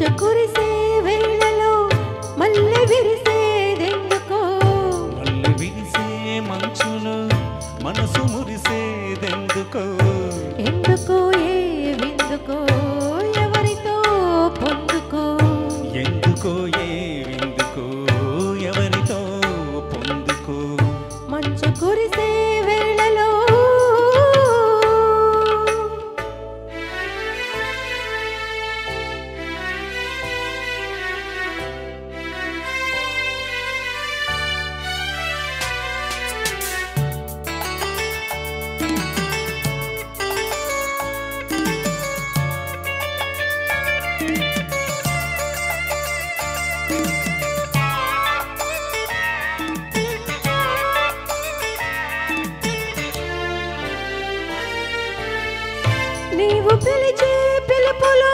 మంచు కురిసే వేళలో మల్లె విరిసేదెందుకో మల్లె విరిసే మంచులో మనసు మురిసేదెందుకో ఎందుకో ఏ విందుకో ఎవరితో పొందుకో ఎందుకో ఏ విందుకో ఎవరితో పొందుకో మంచు కురిసే వేళలో నీవు పిలిచే పిలుపులో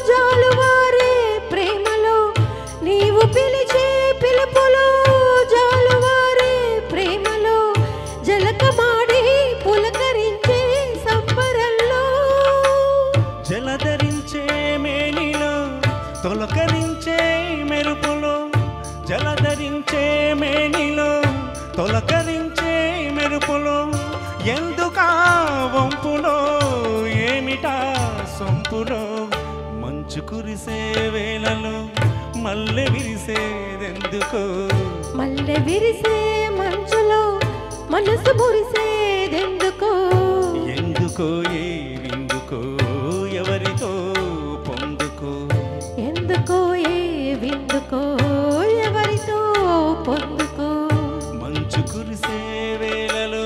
జాలువారే ప్రేమలో నీవు పిలిచే పిలుపులో జాలువారే ప్రేమలో జలకమాడి పులకరించే సంబరంలో జలధరించే మేనిలో తొలకరించే మెరుపులో జలధరించే మేనిలో తొలకరించే మెరుపులో ఎందుకా వంపులో ఏమిటా సొంపులో మంచు కురిసే వేళలో మల్లె విరిసేదెందుకో మల్లె విరిసే మంచులో మనసు మురిసేదెందుకో ఎందుకో ఏ విందుకో ఎవరితో పొందుకో ఎందుకో ఏ విందుకో ఎవరితో పొందుకో మంచు కురిసే వేళలో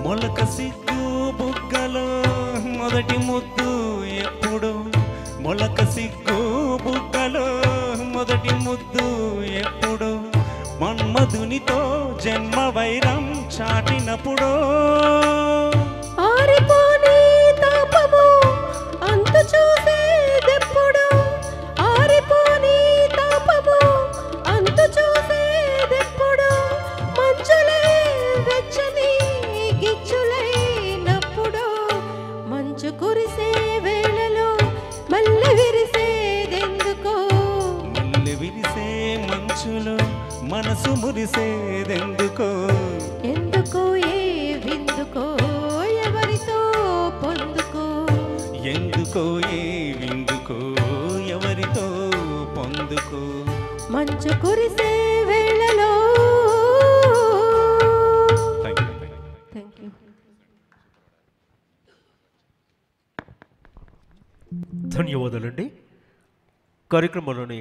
మొలక సిగ్గు బుగ్గలో మొదటి ముద్దు ఎప్పుడు మొలక సిగ్గు బుగ్గలో మొదటి ముద్దు ఎప్పుడు మన్మధునితో జన్మ వైరం చాటినప్పుడు ఆరిపోని తాపము అంతు చూసేదెప్పుడు ఆరిపోని తాపము అంతు చూసేదెప్పుడు మంచులే వెచ్చని గిచ్చులైనప్పుడు మంచు కురిసే వేళలో మల్లె విరిసేదెందుకో మల్లె విరిసే మంచులో మనసు మురిసేదెందుకో ఎందుకో ఏ విందుకో ఎవరితో పొందుకో ఎందుకో ఏ విందుకో ఎవరితో పొందుకో మంచు కురిసే వేళలో థ్యాంక్ యూ ధన్యవాదాలండి. కార్యక్రమంలోని